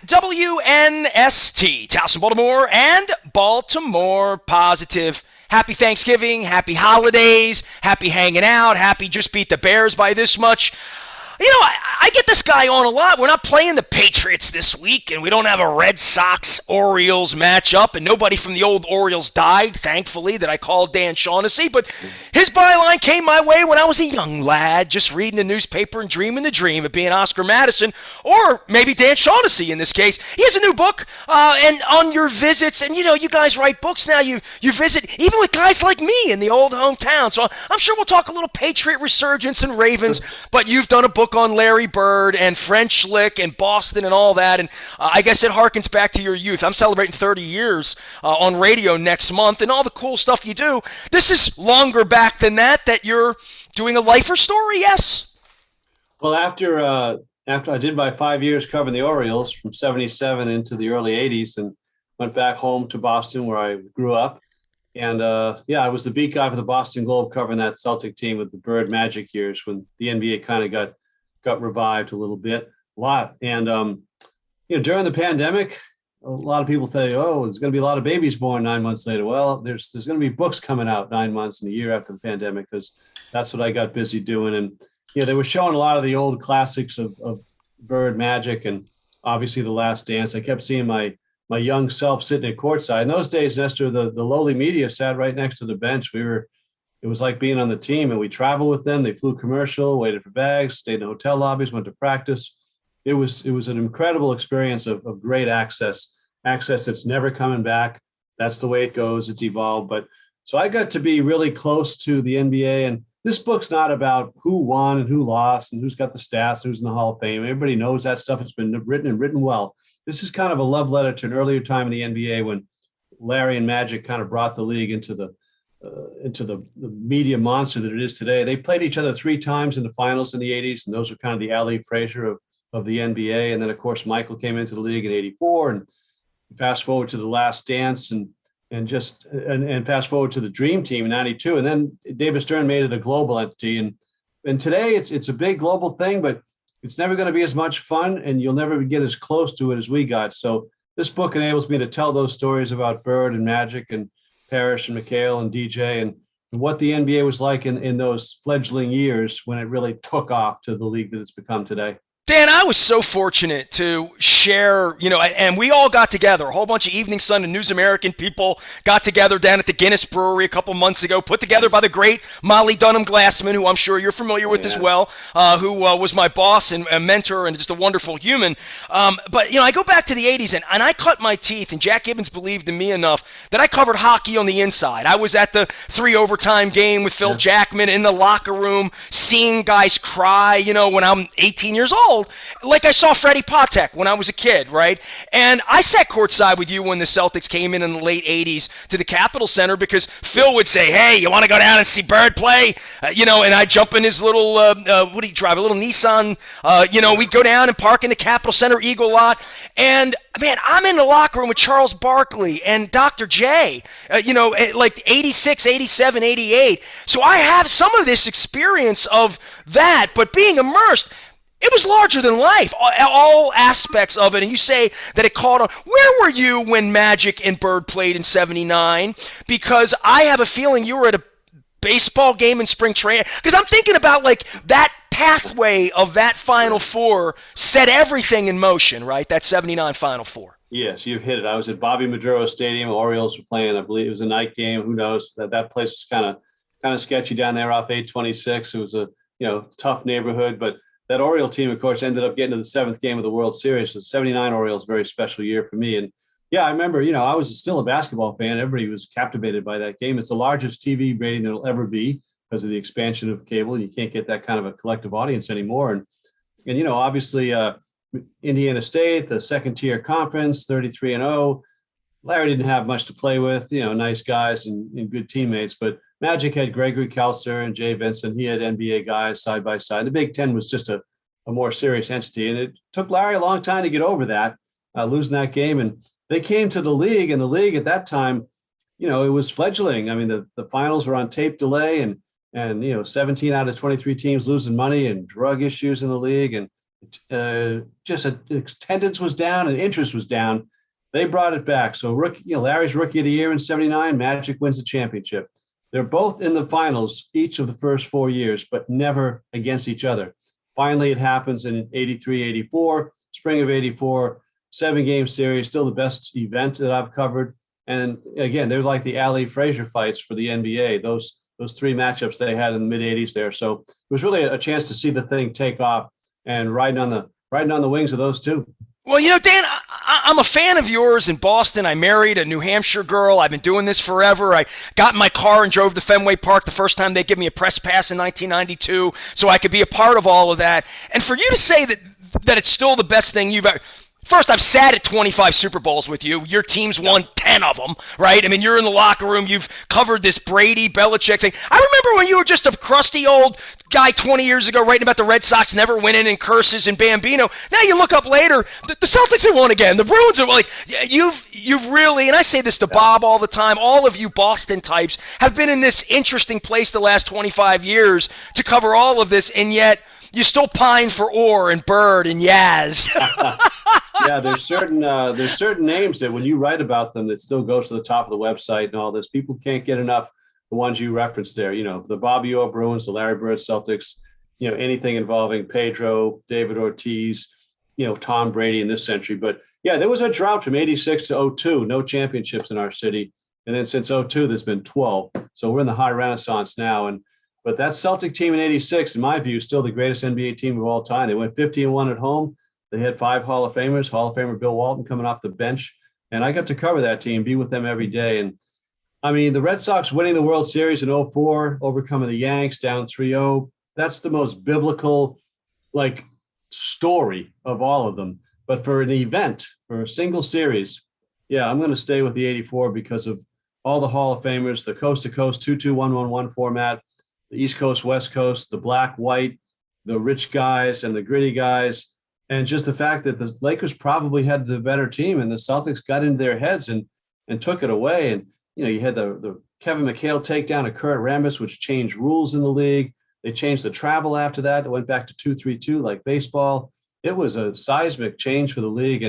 WNST, Towson, Baltimore, and Baltimore Positive. Happy Thanksgiving, happy holidays, happy hanging out, happy just beat the Bears by this much. I get this guy on a lot. We're not playing the Patriots this week, and we don't have a Red Sox-Orioles matchup, and nobody from the old Orioles died, thankfully, that I called Dan Shaughnessy. But his byline came my way when I was a young lad, just reading the newspaper and dreaming the dream of being Oscar Madison, or maybe Dan Shaughnessy in this case. He has a new book, and on your visits, and you guys write books now, you visit even with guys like me in the old hometown. So I'm sure we'll talk a little Patriot resurgence and Ravens, but you've done a book on Larry Bird and French Lick and Boston and all that, and I guess it harkens back to your youth. I'm celebrating 30 years on radio next month and all the cool stuff you do. This is longer back than that you're doing a lifer story, yes? Well, after I did my 5 years covering the Orioles from 77 into the early 80s and went back home to Boston where I grew up. And I was the beat guy for the Boston Globe covering that Celtic team with the Bird Magic years when the NBA kind of got revived a lot. And, during the pandemic, a lot of people say, oh, there's going to be a lot of babies born 9 months later. Well, there's going to be books coming out 9 months and a year after the pandemic, because that's what I got busy doing. And, they were showing a lot of the old classics of Bird Magic and obviously The Last Dance. I kept seeing my young self sitting at courtside. In those days, Nestor, the lowly media sat right next to the bench. It was like being on the team, and we traveled with them. They flew commercial, waited for bags, stayed in the hotel lobbies, went to practice. It was an incredible experience of great access that's never coming back. That's the way it goes. It's evolved. But so I got to be really close to the NBA, and this book's not about who won and who lost and who's got the stats, who's in the Hall of Fame. Everybody knows that stuff. It's been written well. This is kind of a love letter to an earlier time in the NBA when Larry and Magic kind of brought the league into the media monster that it is today. They played each other 3 times in the finals in the 80s, and those are kind of the Ali Frazier of the NBA. And then, of course, Michael came into the league in 84, and fast forward to The Last Dance and fast forward to the Dream Team in 92. And then David Stern made it a global entity. And today it's a big global thing, but it's never going to be as much fun, and you'll never get as close to it as we got. So this book enables me to tell those stories about Bird and Magic and Parrish and McHale and DJ and what the NBA was like in those fledgling years when it really took off to the league that it's become today. Dan, I was so fortunate to share, and we all got together. A whole bunch of Evening Sun and News American people got together down at the Guinness Brewery a couple months ago, put together by the great Molly Dunham-Glassman, who I'm sure you're familiar with as well, who was my boss and a mentor and just a wonderful human. But I go back to the 80s, and I cut my teeth, and Jack Gibbons believed in me enough that I covered hockey on the inside. I was at the 3-overtime game with Phil Jackman in the locker room, seeing guys cry, when I'm 18 years old. Like I saw Freddie Patek when I was a kid, right? And I sat courtside with you when the Celtics came in the late 80s to the Capitol Center because Phil would say, hey, you want to go down and see Bird play? And I'd jump in his little, what do you drive, a little Nissan? We'd go down and park in the Capitol Center Eagle lot. And, man, I'm in the locker room with Charles Barkley and Dr. J, like 86, 87, 88. So I have some of this experience of that, but being immersed, it was larger than life, all aspects of it. And you say that it caught on. Where were you when Magic and Bird played in 79? Because I have a feeling you were at a baseball game in spring training. Because I'm thinking about like that pathway of that Final Four set everything in motion, right? That 79 Final Four. Yes, you've hit it. I was at Bobby Maduro Stadium. Orioles were playing. I believe it was a night game. Who knows? That place was kind of sketchy down there off 826. It was a tough neighborhood, but that Oriole team, of course, ended up getting to the 7th game of the World Series. The 79 Orioles, very special year for me. And I remember, I was still a basketball fan. Everybody was captivated by that game. It's the largest TV rating there'll ever be because of the expansion of cable. And you can't get that kind of a collective audience anymore. And obviously Indiana State, the 2nd-tier conference, 33-0. Larry didn't have much to play with, nice guys and good teammates, but Magic had Gregory Kelser and Jay Vincent. He had NBA guys side by side. The Big Ten was just a more serious entity. And it took Larry a long time to get over that, losing that game. And they came to the league, and the league at that time, it was fledgling. I mean, the finals were on tape delay and 17 out of 23 teams losing money and drug issues in the league. And just attendance was down and interest was down. They brought it back. So Larry's rookie of the year in '79, Magic wins the championship. They're both in the finals each of the first 4 years, but never against each other. Finally, it happens in '83, '84, spring of '84, 7-game series, still the best event that I've covered. And again, they're like the Ali Frazier fights for the NBA. Those three matchups they had in the mid '80s there. So it was really a chance to see the thing take off and riding on the wings of those two. Well, Dan, I'm a fan of yours in Boston. I married a New Hampshire girl. I've been doing this forever. I got in my car and drove to Fenway Park the first time they gave me a press pass in 1992 so I could be a part of all of that. And for you to say that it's still the best thing you've ever... First, I've sat at 25 Super Bowls with you. Your team's won 10 of them, right? I mean, you're in the locker room. You've covered this Brady, Belichick thing. I remember when you were just a crusty old guy 20 years ago writing about the Red Sox never winning and curses and Bambino. Now you look up later, the Celtics have won again. The Bruins are like, you've really, and I say this to Bob all the time, all of you Boston types have been in this interesting place the last 25 years to cover all of this, and yet you still pine for Orr and Bird and Yaz. Yeah, there's certain names that when you write about them that still goes to the top of the website and all this. People can't get enough the ones you referenced there. The Bobby Orr Bruins, the Larry Bird Celtics. Anything involving Pedro, David Ortiz, Tom Brady in this century. But yeah, there was a drought from '86 to '02. No championships in our city, and then since '02 there's been 12. So we're in the high renaissance now. But that Celtic team in '86, in my view, is still the greatest NBA team of all time. They went 50-1 at home. They had 5 Hall of Famers, Hall of Famer Bill Walton coming off the bench. And I got to cover that team, be with them every day. And I mean, the Red Sox winning the World Series in '04, overcoming the Yanks down 3-0. That's the most biblical, story of all of them. But for an event, for a single series, yeah, I'm going to stay with the '84 because of all the Hall of Famers, the coast-to-coast 2-2-1-1-1 format, the East Coast, West Coast, the black, white, the rich guys and the gritty guys. And just the fact that the Lakers probably had the better team and the Celtics got into their heads and took it away. And, you had the Kevin McHale takedown of Kurt Rambis, which changed rules in the league. They changed the travel after that. It went back to 2-3-2 like baseball. It was a seismic change for the league.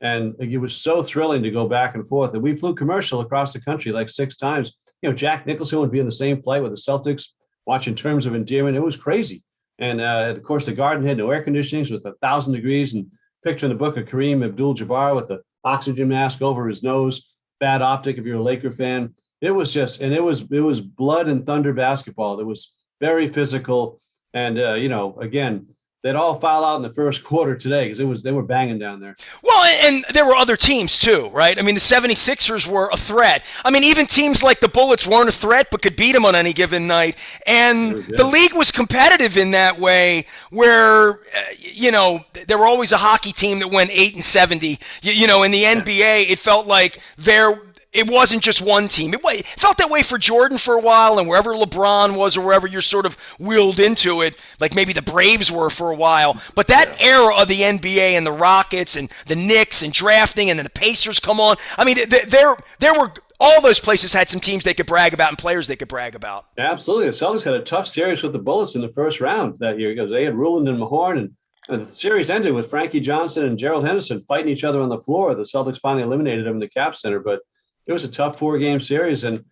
And it was so thrilling to go back and forth. And we flew commercial across the country 6 times. Jack Nicholson would be in the same flight with the Celtics, watching Terms of Endearment. It was crazy. And of course, the Garden had no air conditioning, so it was 1,000 degrees. And picture in the book of Kareem Abdul-Jabbar with the oxygen mask over his nose, bad optic if you're a Laker fan. It was just, and it was blood and thunder basketball. It was very physical. And, again, they'd all foul out in the first quarter today because they were banging down there. Well, and there were other teams too, right? I mean, the 76ers were a threat. I mean, even teams like the Bullets weren't a threat but could beat them on any given night. And the league was competitive in that way where, there were always a hockey team that went 8-70. In the NBA, it felt like it wasn't just one team. It felt that way for Jordan for a while, and wherever LeBron was or wherever you're sort of wheeled into it, like maybe the Braves were for a while. But that era of the NBA and the Rockets and the Knicks and drafting and then the Pacers come on. I mean, there were all those places had some teams they could brag about and players they could brag about. Absolutely. The Celtics had a tough series with the Bullets in the first round that year because they had Ruland and Mahorn, and the series ended with Frankie Johnson and Gerald Henderson fighting each other on the floor. The Celtics finally eliminated them in the Cap Center, but it was a tough 4-game series. And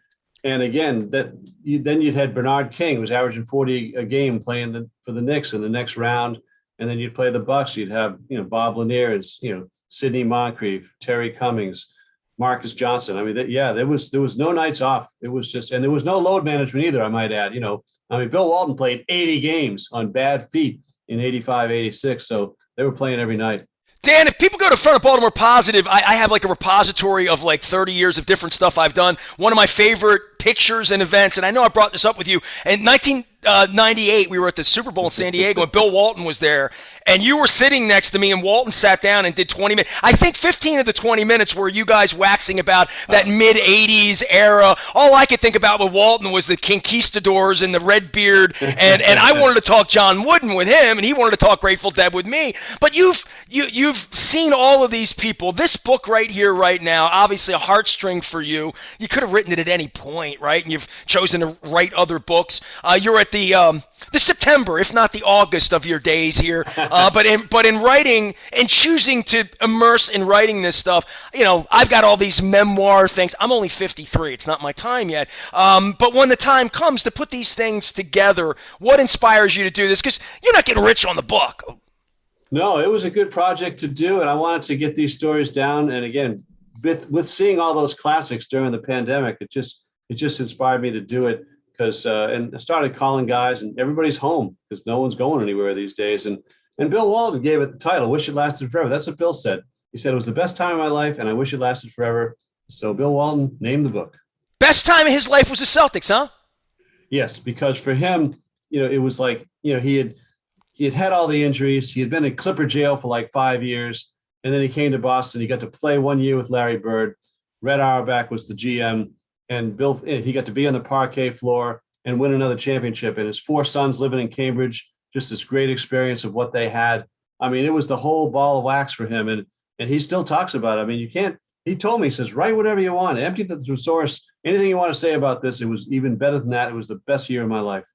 again, then you'd had Bernard King, who was averaging 40 a game playing for the Knicks in the next round. And then you'd play the Bucks. You'd have, Bob Lanier, Sidney Moncrief, Terry Cummings, Marcus Johnson. I mean, there was no nights off. It was just, and there was no load management either, I might add. Bill Walton played 80 games on bad feet in '85, '86. So they were playing every night. Dan, if people go to Front of Baltimore Positive, I have a repository of 30 years of different stuff I've done. One of my favorite pictures and events, and I know I brought this up with you, in 1998, we were at the Super Bowl in San Diego, and Bill Walton was there, and you were sitting next to me, and Walton sat down and did 20 minutes. I think 15 of the 20 minutes were you guys waxing about that mid-'80s era. All I could think about with Walton was the conquistadors and the red beard, and I wanted to talk John Wooden with him, and he wanted to talk Grateful Dead with me. But you've seen all of these people. This book right here, right now, obviously a heartstring for you. You could have written it at any point, right? And you've chosen to write other books. You're at the September, if not the August of your days here. But in writing and choosing to immerse in writing this stuff, I've got all these memoir things. I'm only 53. It's not my time yet. But when the time comes to put these things together, what inspires you to do this? Because you're not getting rich on the book. No, it was a good project to do, and I wanted to get these stories down. And again, with seeing all those classics during the pandemic, it just inspired me to do it because and I started calling guys, and everybody's home because no one's going anywhere these days. And Bill Walton gave it the title, "Wish It Lasted Forever." That's what Bill said. He said it was the best time of my life, and I wish it lasted forever. So Bill Walton named the book. Best time of his life was the Celtics, huh? Yes, because for him, it was like he had all the injuries. He had been in Clipper jail for like 5 years. And then he came to Boston. He got to play 1 year with Larry Bird. Red Auerbach was the GM. And he got to be on the parquet floor and win another championship. And his 4 sons living in Cambridge, just this great experience of what they had. I mean, it was the whole ball of wax for him. And he still talks about it. I mean, he told me, he says, write whatever you want. Empty the resource. Anything you want to say about this. It was even better than that. It was the best year of my life.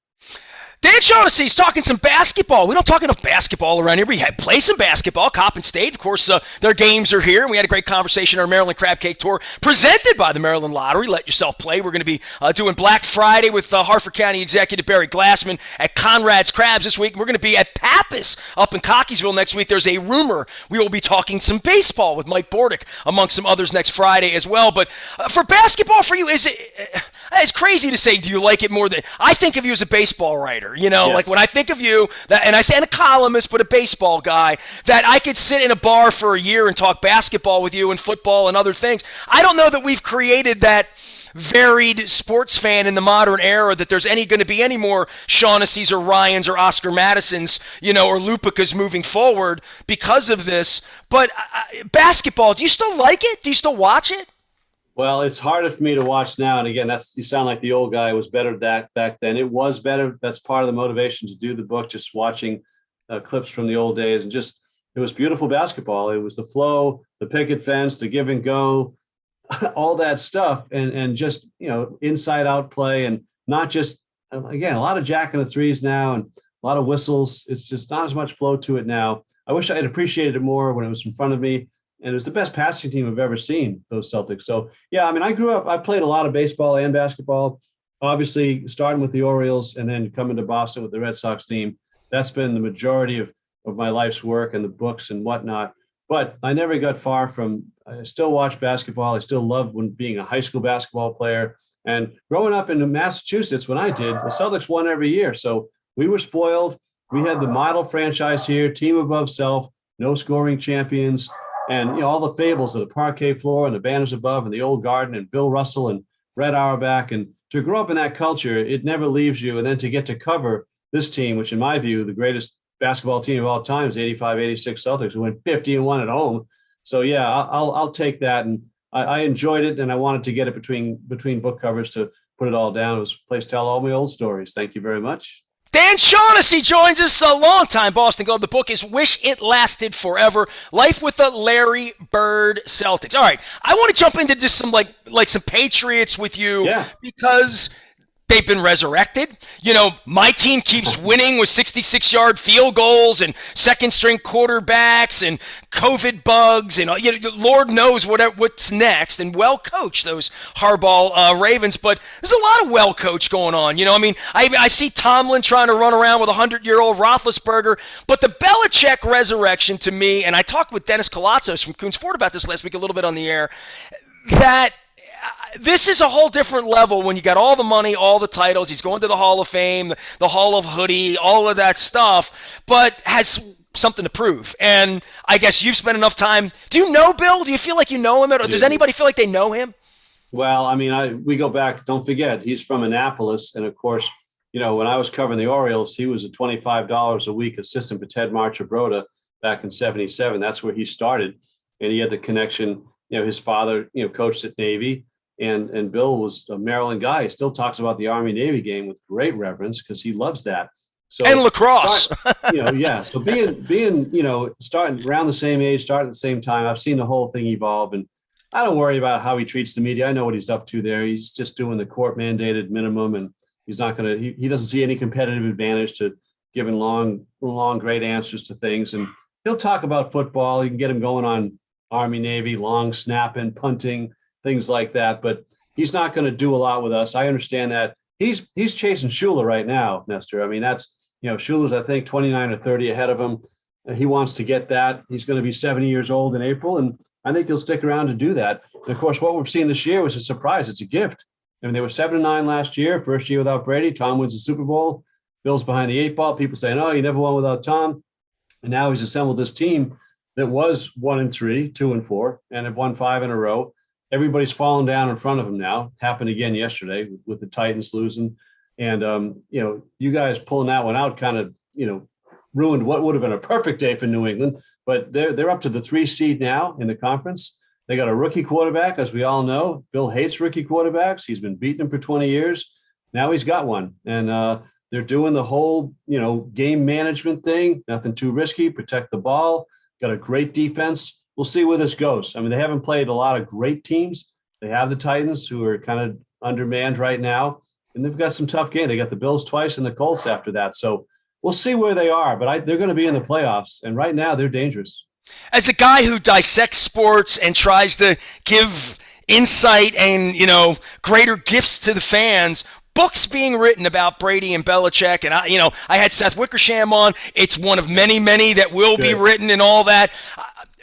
Dan Shaughnessy's talking some basketball. We don't talk enough basketball around here. We play some basketball. Coppin State, of course, their games are here. And we had a great conversation on our Maryland Crab Cake Tour presented by the Maryland Lottery. Let yourself play. We're going to be doing Black Friday with Harford County Executive Barry Glassman at Conrad's Crabs this week. We're going to be at Pappas up in Cockeysville next week. There's a rumor we will be talking some baseball with Mike Bordick, amongst some others, next Friday as well. But for basketball, for you, it's crazy to say, do you like it more than I think of you as a baseball writer? Yes. Like when I think of you, and a columnist, but a baseball guy, that I could sit in a bar for a year and talk basketball with you and football and other things. I don't know that we've created that varied sports fan in the modern era that there's going to be any more Shaughnessy's or Ryans or Oscar Madisons, or Lupicas moving forward because of this. But basketball, do you still like it? Do you still watch it? Well, it's harder for me to watch now. And again, you sound like the old guy. It was better back then. It was better. That's part of the motivation to do the book, just watching clips from the old days. And it was beautiful basketball. It was the flow, the picket fence, the give and go, all that stuff. And just, inside out play, and not just, again, a lot of jacking the threes now and a lot of whistles. It's just not as much flow to it now. I wish I had appreciated it more when it was in front of me. And it was the best passing team I've ever seen, those Celtics. So, yeah, I mean, I grew up, I played a lot of baseball and basketball, obviously starting with the Orioles and then coming to Boston with the Red Sox team. That's been the majority of my life's work and the books and whatnot. But I never got far from, I still watch basketball. I still love being a high school basketball player. And growing up in Massachusetts, when I did, the Celtics won every year. So we were spoiled. We had the model franchise here, team above self, no scoring champions. And all the fables of the parquet floor and the banners above and the old garden and Bill Russell and Red Auerbach. And to grow up in that culture, it never leaves you. And then to get to cover this team, which in my view, the greatest basketball team of all time is 85-86 Celtics, who went 50-1 at home. So yeah, I'll take that. And I enjoyed it, and I wanted to get it between book covers to put it all down. It was a place to tell all my old stories. Thank you very much. Dan Shaughnessy joins us, a longtime Boston Globe. The book is Wish It Lasted Forever, Life with the Larry Bird Celtics. All right, I want to jump into just some like some Patriots with you, because they've been resurrected. My team keeps winning with 66-yard field goals and second-string quarterbacks and COVID bugs, and Lord knows what's next. And well-coached, those Harbaugh Ravens. But there's a lot of well-coached going on. I see Tomlin trying to run around with a 100-year-old Roethlisberger. But the Belichick resurrection, to me, and I talked with Dennis Colatzos from Coons Ford about this last week a little bit on the air, that this is a whole different level when you got all the money, all the titles. He's going to the Hall of Fame, the Hall of Hoodie, all of that stuff, but has something to prove. And I guess you've spent enough time. Do you know Bill? Do you feel like you know him? Or does anybody feel like they know him? Well, I mean, we go back. Don't forget, he's from Annapolis. And, of course, when I was covering the Orioles, he was a $25 a week assistant for Ted Marchibroda back in 77. That's where he started. And he had the connection. His father, coached at Navy. And Bill was a Maryland guy. He still talks about the Army-Navy game with great reverence because he loves that. So and lacrosse. So being starting around the same age, starting at the same time, I've seen the whole thing evolve. And I don't worry about how he treats the media. I know what he's up to there. He's just doing the court-mandated minimum, and he's not going to – he doesn't see any competitive advantage to giving long, great answers to things. And he'll talk about football. You can get him going on Army, Navy, long snapping, punting, things like that. But he's not going to do a lot with us. I understand that. He's chasing Shula right now, Nestor. I mean, that's, Shula's, I think, 29 or 30 ahead of him. He wants to get that. He's going to be 70 years old in April, and I think he'll stick around to do that. And of course, what we've seen this year was a surprise. It's a gift. I mean, they were 7-9 last year, first year without Brady. Tom wins the Super Bowl. Bill's behind the 8 ball. People saying, "Oh, you never won without Tom." And now he's assembled this team that was 1-3, 2-4, and have won 5 in a row. Everybody's fallen down in front of him now. Happened again yesterday with the Titans losing. And, you guys pulling that one out kind of, ruined what would have been a perfect day for New England. But they're up to the 3 seed now in the conference. They got a rookie quarterback, as we all know. Bill hates rookie quarterbacks. He's been beating them for 20 years. Now he's got one. And they're doing the whole, game management thing. Nothing too risky. Protect the ball. Got a great defense. We'll see where this goes. I mean, they haven't played a lot of great teams. They have the Titans, who are kind of undermanned right now. And they've got some tough games. They got the Bills twice and the Colts after that. So we'll see where they are. But they're going to be in the playoffs. And right now, they're dangerous. As a guy who dissects sports and tries to give insight and, greater gifts to the fans, books being written about Brady and Belichick, and I had Seth Wickersham on. It's one of many, many that will be written and all that.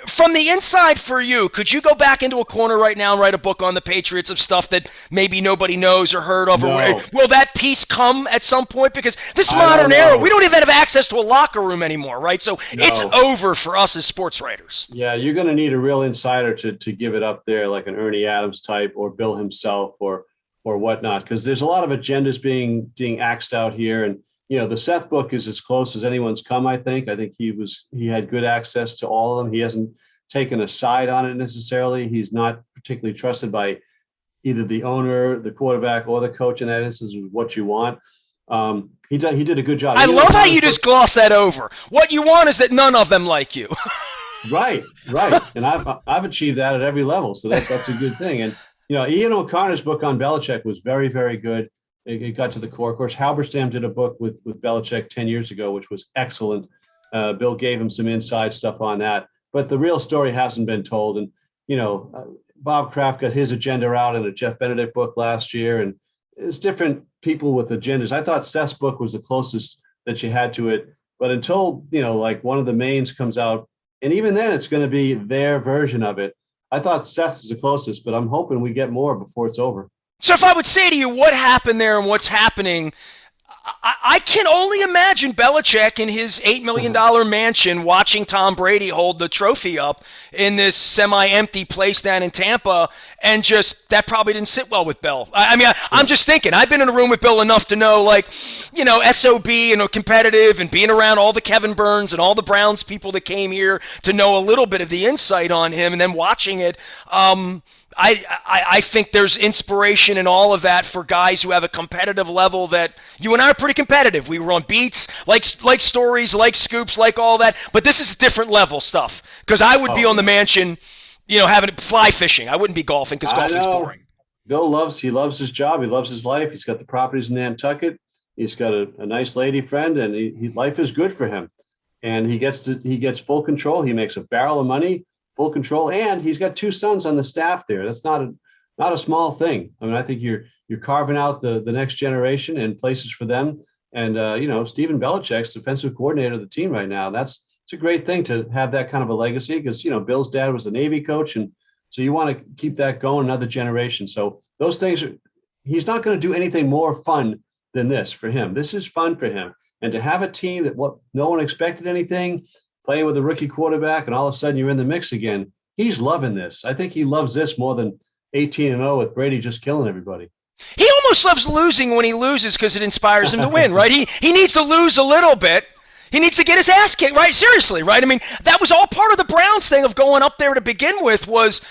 From the inside for you, could you go back into a corner right now and write a book on the Patriots of stuff that maybe nobody knows or heard of? No. Or will that piece come at some point? Because this modern era, we don't even have access to a locker room anymore, right? So it's over for us as sports writers. Yeah, you're going to need a real insider to give it up there, like an Ernie Adams type or Bill himself or whatnot, because there's a lot of agendas being axed out here. And the Seth book is as close as anyone's come. I think he had good access to all of them. He hasn't taken a side on it necessarily. He's not particularly trusted by either the owner, the quarterback, or the coach. In that instance, is what you want. He did a good job. I love how you just gloss that over. What you want is that none of them like you. Right. And I've achieved that at every level, so that's a good thing. And Ian O'Connor's book on Belichick was very, very good. It got to the core. Of course, Halberstam did a book with Belichick 10 years ago, which was excellent. Bill gave him some inside stuff on that. But the real story hasn't been told. And, Bob Kraft got his agenda out in a Jeff Benedict book last year. And it's different people with agendas. I thought Seth's book was the closest that you had to it. But until, like one of the mains comes out, and even then it's going to be their version of it. I thought Seth's is the closest, but I'm hoping we get more before it's over. So if I would say to you what happened there and what's happening, I can only imagine Belichick in his $8 million mansion watching Tom Brady hold the trophy up in this semi-empty place down in Tampa, and just that probably didn't sit well with Bill. I'm just thinking. I've been in a room with Bill enough to know, SOB and competitive and being around all the Kevin Burns and all the Browns people that came here to know a little bit of the insight on him, and then watching it. I think there's inspiration in all of that for guys who have a competitive level that you and I are pretty competitive. We were on beats, like stories, like scoops, like all that. But this is different level stuff, because I would be on the mansion, having fly fishing. I wouldn't be golfing because golfing's boring. Bill loves his job. He loves his life. He's got the properties in Nantucket. He's got a nice lady friend, and life is good for him. And he gets full control. He makes a barrel of money. Full control, and he's got 2 sons on the staff there. That's not a small thing. I mean, I think you're carving out the next generation and places for them. And Stephen Belichick's defensive coordinator of the team right now. It's a great thing to have that kind of a legacy, because Bill's dad was a Navy coach, and so you want to keep that going another generation. So those things he's not going to do anything more fun than this for him. This is fun for him, and to have a team that no one expected anything. Playing with a rookie quarterback, and all of a sudden you're in the mix again. He's loving this. I think he loves this more than 18-0 with Brady just killing everybody. He almost loves losing when he loses because it inspires him to win, right? He needs to lose a little bit. He needs to get his ass kicked, right? Seriously, right? I mean, that was all part of the Browns thing of going up there to begin with, was,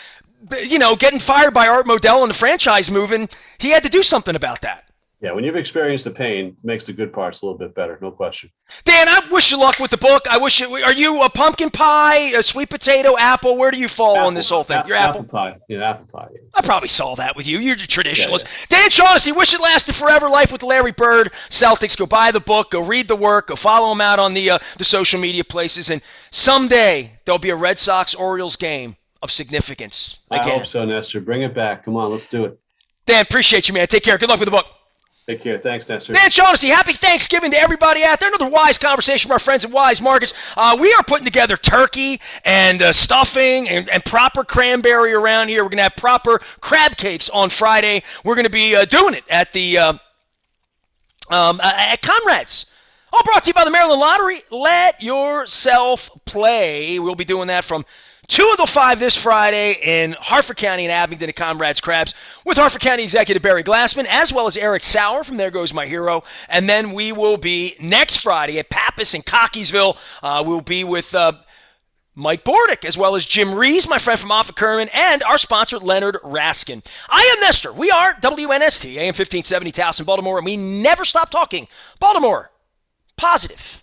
getting fired by Art Modell and the franchise moving. He had to do something about that. Yeah, when you've experienced the pain, it makes the good parts a little bit better, no question. Dan, I wish you luck with the book. Are you a pumpkin pie, a sweet potato, apple? Where do you fall on this whole thing? You're apple apple? pie. Yeah, apple pie. Yeah. I probably saw that with you. You're a traditionalist. Yeah. Dan Shaughnessy, wish it lasted forever. Life with Larry Bird. Celtics. Go buy the book. Go read the work. Go follow him out on the social media places. And someday there'll be a Red Sox-Orioles game of significance again. I hope so, Nestor. Bring it back. Come on, let's do it. Dan, appreciate you, man. Take care. Good luck with the book. Take care. Thanks, Nestor. Dan Shaughnessy, happy Thanksgiving to everybody out there. Another Wise conversation from our friends at Wise Markets. We are putting together turkey and stuffing and proper cranberry around here. We're going to have proper crab cakes on Friday. We're going to be doing it at the at Conrad's. All brought to you by the Maryland Lottery. Let yourself play. We'll be doing that from 2 until 5 this Friday in Harford County and Abington at Comrades Crabs with Harford County Executive Barry Glassman, as well as Eric Sauer from There Goes My Hero. And then we will be next Friday at Pappas in Cockeysville. We'll be with Mike Bordick, as well as Jim Rees, my friend from Offutt Kerman, and our sponsor, Leonard Raskin. I am Nestor. We are WNST, AM 1570 Towson, Baltimore, and we never stop talking Baltimore. Positive.